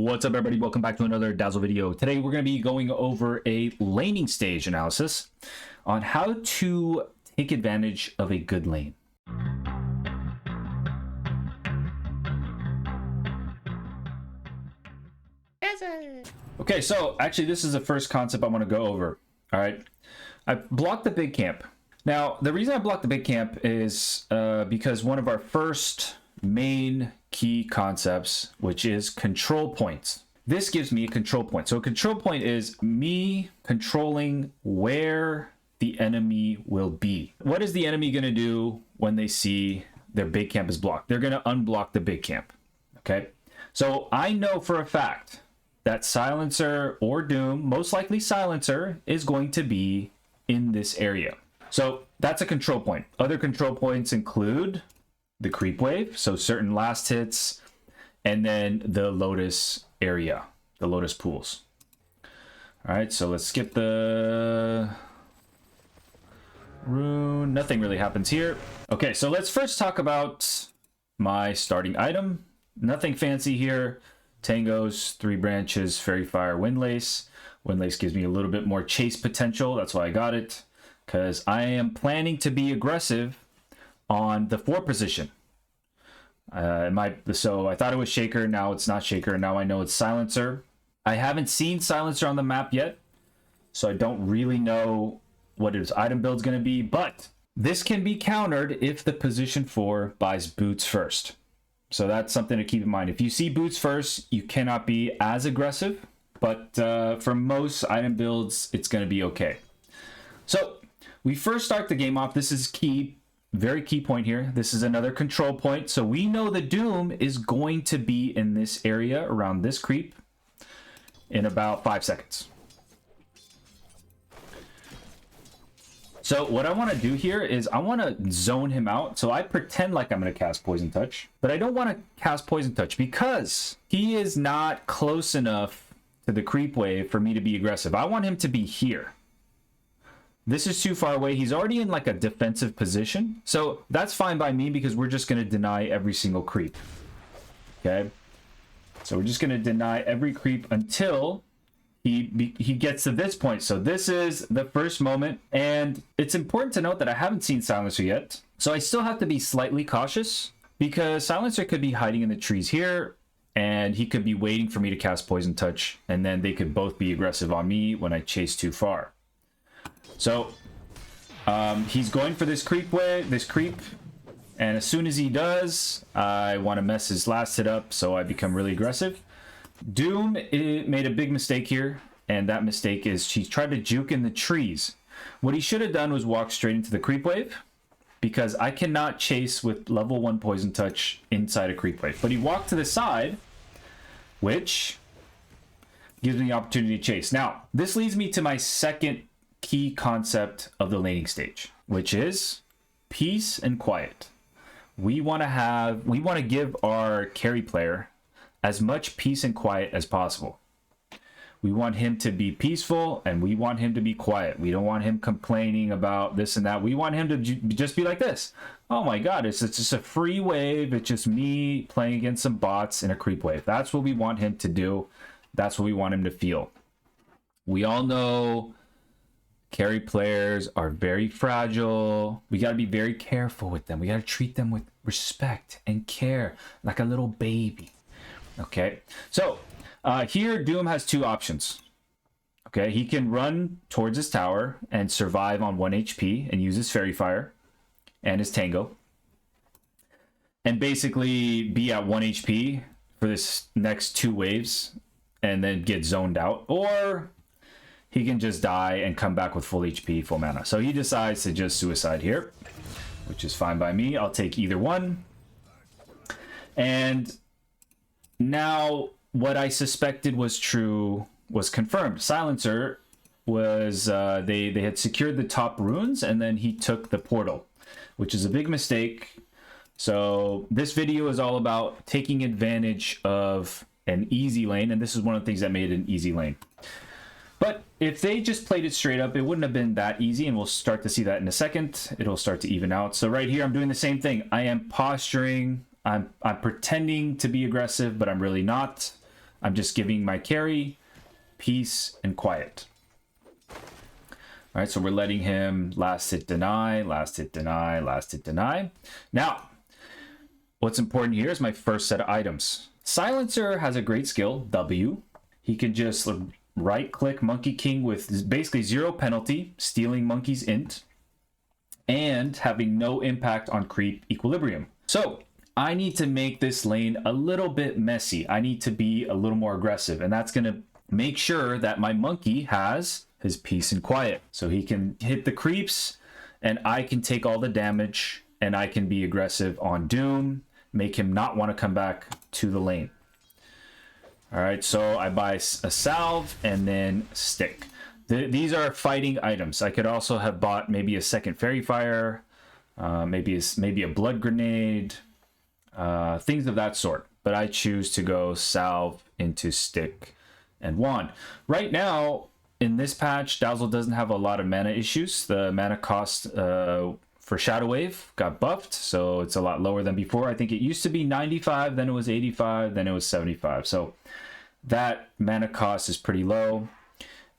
What's up, everybody? Welcome back to another Dazzle video. Today we're going to be going over a laning stage analysis on how to take advantage of a good lane. Okay, so actually this is the first concept I want to go over. All right, I blocked the big camp. Now, the reason I blocked the big camp is because one of our first main key concepts, which is control points. This gives me a control point. So a control point is me controlling where the enemy will be. What is the enemy going to do when they see their big camp is blocked? They're going to unblock the big camp. Okay, so I know for a fact that Silencer or Doom, most likely Silencer, is going to be in this area. So that's a control point. Other control points include the creep wave, so certain last hits, and then the Lotus area, the Lotus pools. All right, so let's skip the rune. Nothing really happens here. Okay, so let's first talk about my starting item. Nothing fancy here. Tangos, 3 branches, Fairy Fire, Windlace. Windlace gives me a little bit more chase potential. That's why I got it, because I am planning to be aggressive on the 4 position. So I thought it was Shaker, now it's not Shaker, now I know it's Silencer. I haven't seen Silencer on the map yet, so I don't really know what his item build is going to be, but this can be countered if the position 4 buys boots first. So that's something to keep in mind. If you see boots first, you cannot be as aggressive, but for most item builds, it's going to be okay. So we first start the game off. This is key, very key point here. This is another control point. So we know the Doom is going to be in this area around this creep in about 5 seconds. So what I want to do here is I want to zone him out. So I pretend like I'm going to cast Poison Touch, but I don't want to cast Poison Touch because he is not close enough to the creep wave for me to be aggressive. I want him to be here. This is too far away. He's already in like a defensive position. So that's fine by me because we're just going to deny every single creep. Okay. So we're just going to deny every creep until he gets to this point. So this is the first moment. And it's important to note that I haven't seen Silencer yet. So I still have to be slightly cautious because Silencer could be hiding in the trees here. And he could be waiting for me to cast Poison Touch. And then they could both be aggressive on me when I chase too far. So he's going for this creep, and as soon as he does, I want to mess his last hit up, so I become really aggressive. Doom made a big mistake here, and that mistake is he tried to juke in the trees. What he should have done was walk straight into the creep wave, because I cannot chase with level 1 Poison Touch inside a creep wave. But he walked to the side, which gives me the opportunity to chase. Now, this leads me to my second key concept of the laning stage, which is peace and quiet. We want to give our carry player as much peace and quiet as possible. We want him to be peaceful and we want him to be quiet. We don't want him complaining about this and that. We want him to just be like this. Oh my god, it's just a free wave. It's just me playing against some bots in a creep wave. That's what we want him to do. That's what we want him to feel. We all know carry players are very fragile. We got to be very careful with them. We got to treat them with respect and care, like a little baby. Okay, so here Doom has 2 options. Okay, he can run towards his tower and survive on 1 HP and use his Fairy Fire and his Tango, and basically be at 1 HP for this next 2 waves and then get zoned out, or he can just die and come back with full HP, full mana. So he decides to just suicide here, which is fine by me. I'll take either one. And now what I suspected was true was confirmed. Silencer was, they had secured the top runes and then he took the portal, which is a big mistake. So this video is all about taking advantage of an easy lane. And this is one of the things that made it an easy lane. But if they just played it straight up, it wouldn't have been that easy, and we'll start to see that in a second. It'll start to even out. So right here, I'm doing the same thing. I am posturing. I'm pretending to be aggressive, but I'm really not. I'm just giving my carry peace and quiet. All right, so we're letting him last hit deny, last hit deny, last hit deny. Now, what's important here is my first set of items. Silencer has a great skill, W. He can just right-click Monkey King with basically 0 penalty, stealing Monkey's int, and having no impact on creep equilibrium. So I need to make this lane a little bit messy. I need to be a little more aggressive, and that's going to make sure that my monkey has his peace and quiet. So he can hit the creeps, and I can take all the damage, and I can be aggressive on Doom, make him not want to come back to the lane. All right, so I buy a salve and then stick. These are fighting items. I could also have bought maybe a second fairy fire, maybe a blood grenade, things of that sort. But I choose to go salve into stick and wand. Right now, in this patch, Dazzle doesn't have a lot of mana issues. The mana cost for Shadow Wave got buffed, so it's a lot lower than before. I think it used to be 95, then it was 85, then it was 75. So that mana cost is pretty low.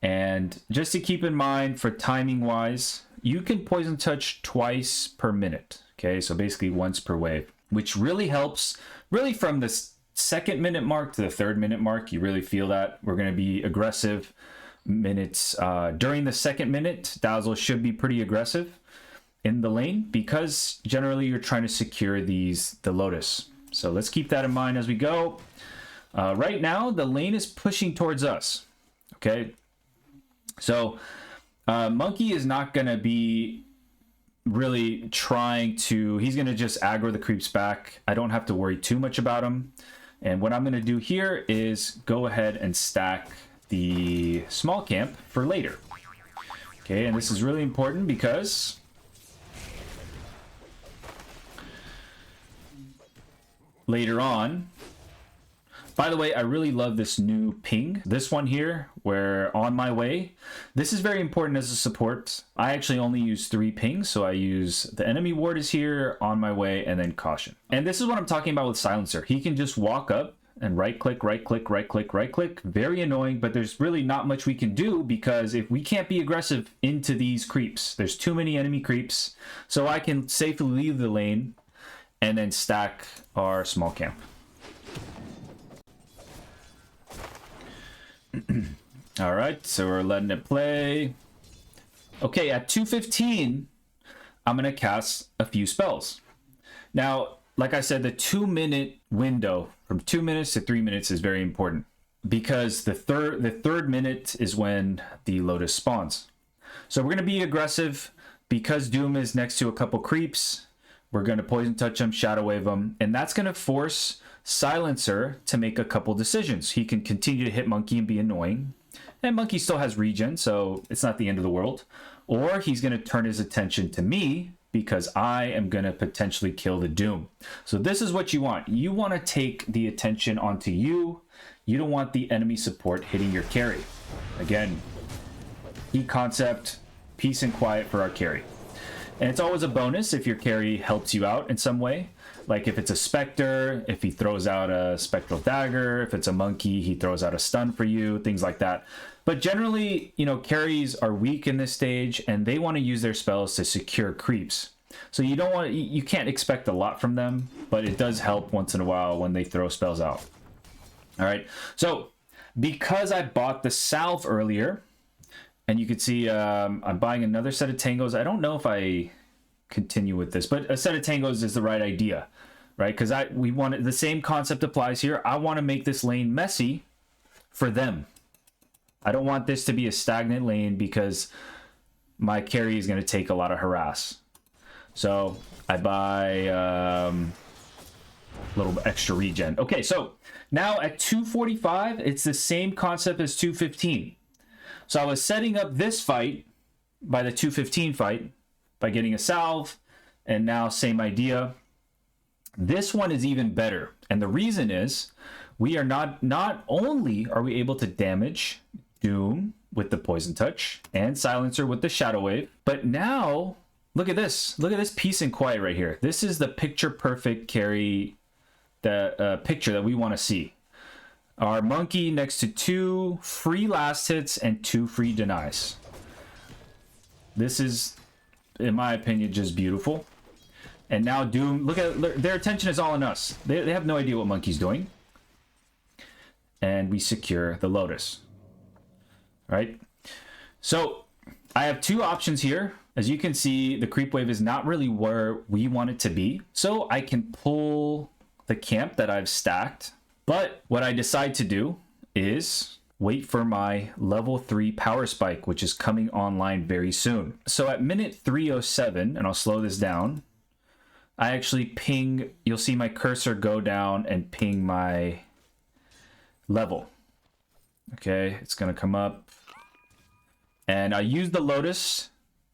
And just to keep in mind for timing wise, you can poison touch twice per minute. Okay, so basically once per wave, which really helps. Really from the 2nd minute mark to the 3rd minute mark, you really feel that. We're going to be aggressive minutes. During the 2nd minute, Dazzle should be pretty aggressive in the lane because generally you're trying to secure the Lotus. So let's keep that in mind as we go. Right now, the lane is pushing towards us. Okay, so Monkey is not going to be really trying to, he's going to just aggro the creeps back. I don't have to worry too much about him. And what I'm going to do here is go ahead and stack the small camp for later. Okay, and this is really important because later on, by the way, I really love this new ping. This one here, where on my way, this is very important as a support. I actually only use 3 pings, so I use the enemy ward is here, on my way, and then caution. And this is what I'm talking about with Silencer. He can just walk up and right click, right click, right click, right click. Very annoying, but there's really not much we can do because if we can't be aggressive into these creeps, there's too many enemy creeps. So I can safely leave the lane and then stack our small camp. All right, so we're letting it play. Okay, at 2:15, I'm going to cast a few spells. Now, like I said, the 2-minute window from 2 minutes to 3 minutes is very important because the third minute is when the Lotus spawns. So we're going to be aggressive because Doom is next to a couple creeps. We're going to poison touch him, shadow wave him, and that's going to force Silencer to make a couple decisions. He can continue to hit Monkey and be annoying, and Monkey still has regen, so it's not the end of the world. Or he's going to turn his attention to me because I am going to potentially kill the Doom. So this is what you want. You want to take the attention onto you. You don't want the enemy support hitting your carry. Again, key concept, peace and quiet for our carry. And it's always a bonus if your carry helps you out in some way. Like if it's a Spectre, if he throws out a Spectral Dagger, if it's a Monkey, he throws out a stun for you, things like that. But generally, you know, carries are weak in this stage and they want to use their spells to secure creeps. So you can't expect a lot from them, but it does help once in a while when they throw spells out. All right, so because I bought the salve earlier, and you can see I'm buying another set of tangos. I don't know if I continue with this, but a set of tangos is the right idea, right? Because we want the same concept applies here. I want to make this lane messy for them. I don't want this to be a stagnant lane because my carry is going to take a lot of harass. So I buy a little extra regen. Okay, so now at 2:45, it's the same concept as 2:15. So I was setting up this fight by the 2:15 fight by getting a salve, and now same idea. This one is even better, and the reason is we are not only are we able to damage Doom with the poison touch and Silencer with the shadow wave, but now look at this peace and quiet right here. This is the picture perfect carry, the picture that we want to see. Our monkey next to 2 free last hits and 2 free denies. This is, in my opinion, just beautiful. And now Doom, look at, their attention is all on us. They have no idea what monkey's doing. And we secure the Lotus. Right? So I have 2 options here. As you can see, the creep wave is not really where we want it to be. So I can pull the camp that I've stacked. But what I decide to do is wait for my level 3 power spike, which is coming online very soon. So at minute 307, and I'll slow this down, I actually ping, you'll see my cursor go down and ping my level. Okay, it's gonna come up. And I use the Lotus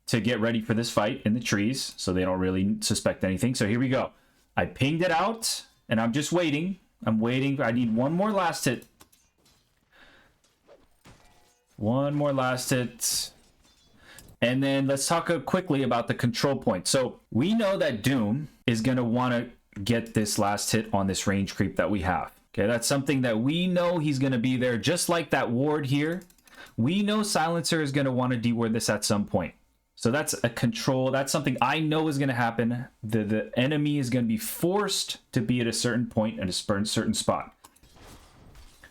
to get ready for this fight in the trees, so they don't really suspect anything. So here we go. I pinged it out, and I'm just waiting. I'm waiting. I need one more last hit. One more last hit. And then let's talk quickly about the control point. So we know that Doom is going to want to get this last hit on this range creep that we have. Okay, that's something that we know he's going to be there, just like that ward here. We know Silencer is going to want to deward this at some point. So that's a control. That's something I know is going to happen. The enemy is going to be forced to be at a certain point at a certain spot.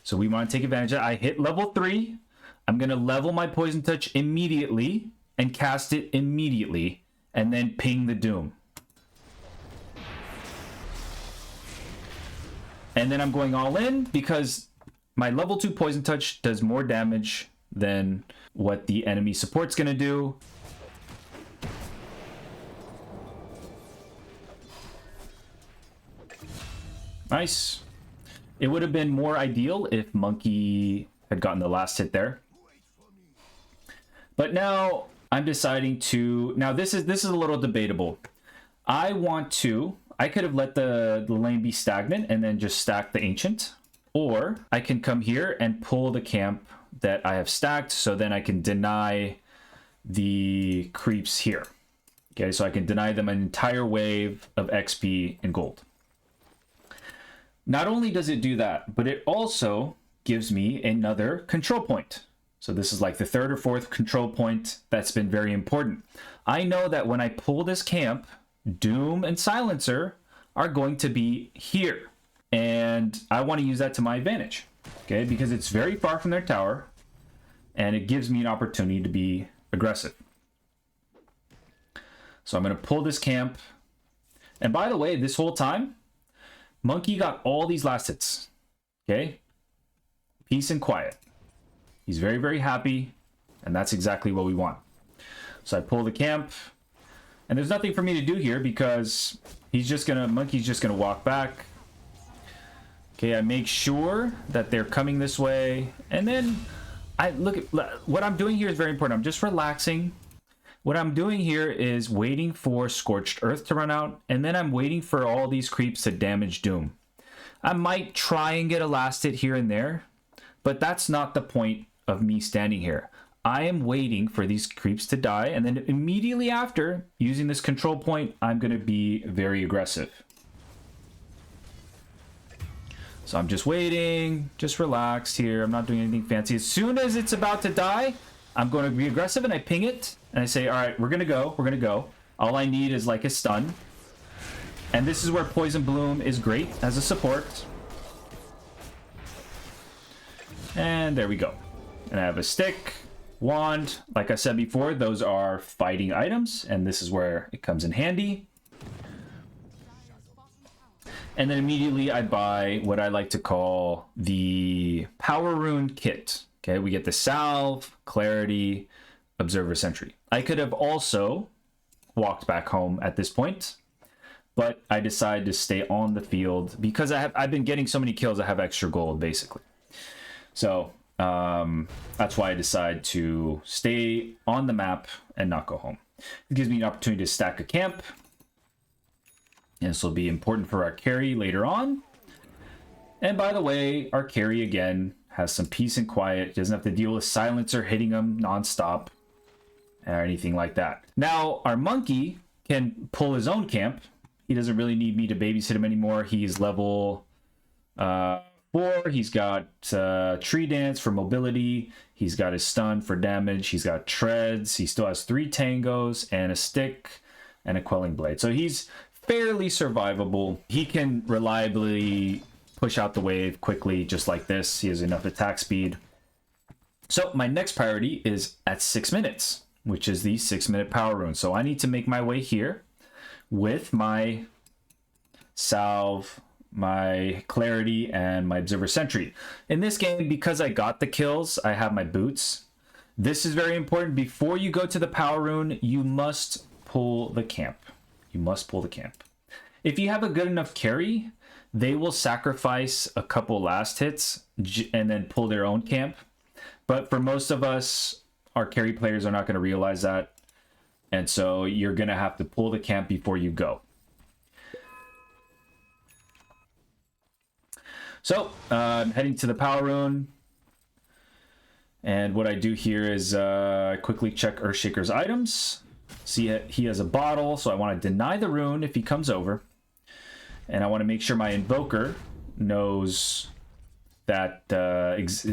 So we want to take advantage of it. I hit level 3. I'm going to level my Poison Touch immediately and cast it immediately and then ping the Doom. And then I'm going all in because my level 2 Poison Touch does more damage than what the enemy support's going to do. Nice. It would have been more ideal if Monkey had gotten the last hit there. But now I'm deciding to... Now this is a little debatable. I could have let the lane be stagnant and then just stack the Ancient. Or I can come here and pull the camp that I have stacked, so then I can deny the creeps here. Okay, so I can deny them an entire wave of XP and gold. Not only does it do that, but it also gives me another control point. So this is like the 3rd or 4th control point that's been very important. I know that when I pull this camp, Doom and Silencer are going to be here. And I want to use that to my advantage. Okay, because it's very far from their tower. And it gives me an opportunity to be aggressive. So I'm going to pull this camp. And by the way, this whole time, Monkey got all these last hits. Okay? Peace and quiet. He's very, very happy. And that's exactly what we want. So I pull the camp. And there's nothing for me to do here because Monkey's just gonna walk back. Okay, I make sure that they're coming this way. And then what I'm doing here is very important. I'm just relaxing. What I'm doing here is waiting for Scorched Earth to run out, and then I'm waiting for all these creeps to damage Doom. I might try and get a last hit here and there, but that's not the point of me standing here. I am waiting for these creeps to die, and then immediately after, using this control point, I'm going to be very aggressive. So I'm just waiting, just relaxed here. I'm not doing anything fancy. As soon as it's about to die, I'm going to be aggressive, and I ping it. And I say, all right, we're going to go. We're going to go. All I need is like a stun. And this is where Poison Bloom is great as a support. And there we go. And I have a stick, wand. Like I said before, those are fighting items. And this is where it comes in handy. And then immediately I buy what I like to call the Power Rune Kit. Okay, we get the Salve, Clarity, Observer Sentry. I could have also walked back home at this point, but I decided to stay on the field because I've been getting so many kills. I have extra gold basically. So that's why I decide to stay on the map and not go home. It gives me an opportunity to stack a camp, and this will be important for our carry later on. And by the way, our carry again has some peace and quiet. He doesn't have to deal with Silencer hitting him nonstop or anything like that. Now, our monkey can pull his own camp. He doesn't really need me to babysit him anymore. He's level 4. He's got Tree Dance for mobility. He's got his Stun for damage. He's got Treads. He still has 3 Tangos and a Stick and a Quelling Blade. So he's fairly survivable. He can reliably push out the wave quickly, just like this. He has enough attack speed. So my next priority is at 6 minutes, which is the 6-minute power rune. So I need to make my way here with my Salve, my Clarity, and my Observer Sentry. In this game, because I got the kills, I have my boots. This is very important. Before you go to the power rune, you must pull the camp. You must pull the camp. If you have a good enough carry, they will sacrifice a couple last hits and then pull their own camp. But for most of us, our carry players are not going to realize that. And so you're going to have to pull the camp before you go. So I'm heading to the power rune. And what I do here is quickly check Earthshaker's items. See, he has a bottle, so I want to deny the rune if he comes over. And I want to make sure my Invoker knows that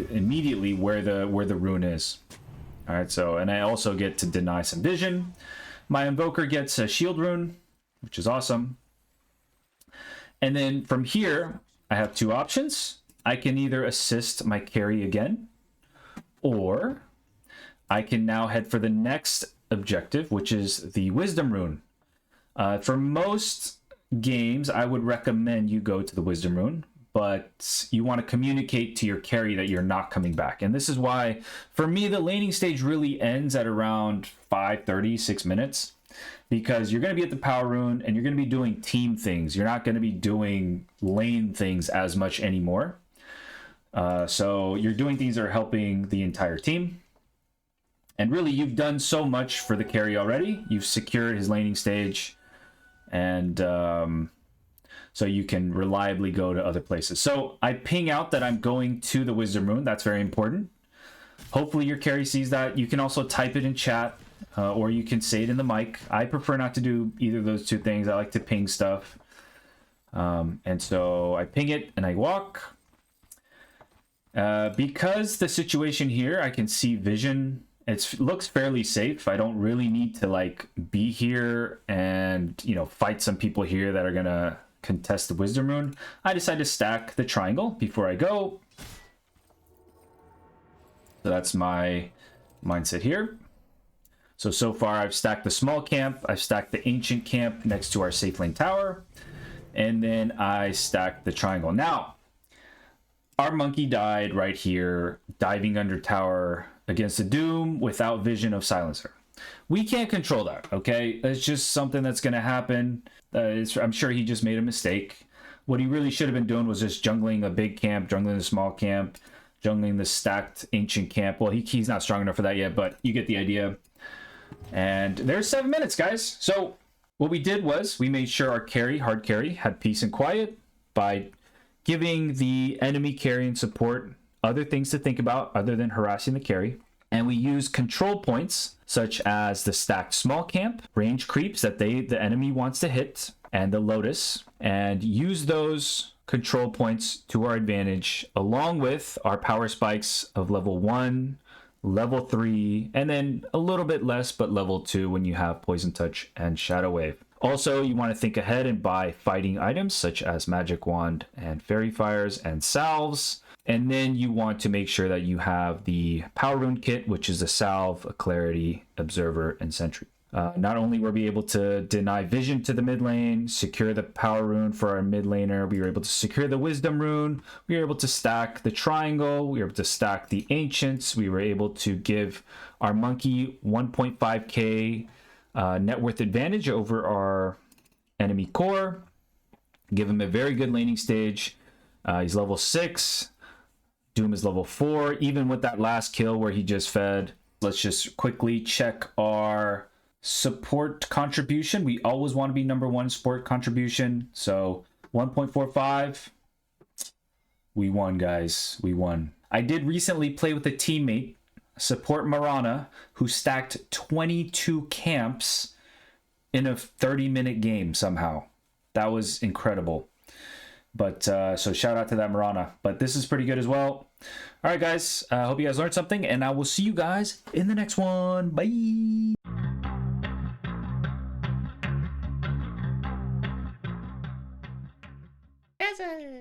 immediately where the rune is. All right, so, and I also get to deny some vision. My Invoker gets a shield rune, which is awesome. And then from here, I have 2 options. I can either assist my carry again, or I can now head for the next objective, which is the Wisdom rune. For most games, I would recommend you go to the Wisdom rune, but you want to communicate to your carry that you're not coming back. And this is why, for me, the laning stage really ends at around 5:30, 6 minutes, because you're going to be at the power rune and you're going to be doing team things. You're not going to be doing lane things as much anymore. So you're doing things that are helping the entire team. And really, you've done so much for the carry already. You've secured his laning stage. And so you can reliably go to other places. So I ping out that I'm going to the Wisdom rune. That's very important. Hopefully your carry sees that. You can also type it in chat, or you can say it in the mic. I prefer not to do either of those 2 things. I like to ping stuff. And so I ping it and I walk. Because the situation here, I can see vision. It looks fairly safe. I don't really need to like be here and, you know, fight some people here that are going to contest the Wisdom rune. I decide to stack the triangle before I go. So that's my mindset here. So far I've stacked the small camp. I've stacked the ancient camp next to our safe lane tower. And then I stacked the triangle. Now, our monkey died right here, diving under tower against a Doom without vision of Silencer. We can't control that, okay? It's just something that's going to happen. I'm sure he just made a mistake. What he really should have been doing was just jungling a big camp, jungling a small camp, jungling the stacked ancient camp. Well, he's not strong enough for that yet, but you get the idea. And there's 7 minutes, guys. So what we did was we made sure our carry, hard carry, had peace and quiet by giving the enemy carry and support other things to think about other than harassing the carry. And we use control points such as the stacked small camp, range creeps that the enemy wants to hit, and the Lotus, and use those control points to our advantage, along with our power spikes of level 1, level 3, and then a little bit less, but level 2 when you have Poison Touch and Shadow Wave. Also, you want to think ahead and buy fighting items such as Magic Wand and Fairy Fires and Salves. And then you want to make sure that you have the Power Rune Kit, which is a Salve, a Clarity, Observer, and Sentry. Not only were we able to deny vision to the mid lane, secure the Power Rune for our mid laner, we were able to secure the Wisdom Rune, we were able to stack the Triangle, we were able to stack the Ancients, we were able to give our Monkey 1.5k net worth advantage over our enemy core, give him a very good laning stage. He's level 6. Doom is level 4, even with that last kill where he just fed. Let's just quickly check our support contribution. We always want to be number 1 support contribution. So 1.45. We won, guys. We won. I did recently play with a teammate, Support Marana, who stacked 22 camps in a 30-minute game somehow. That was incredible. But so shout out to that Mirana. But this is pretty good as well. All right, guys. I hope you guys learned something, and I will see you guys in the next one. Bye. Dazzle.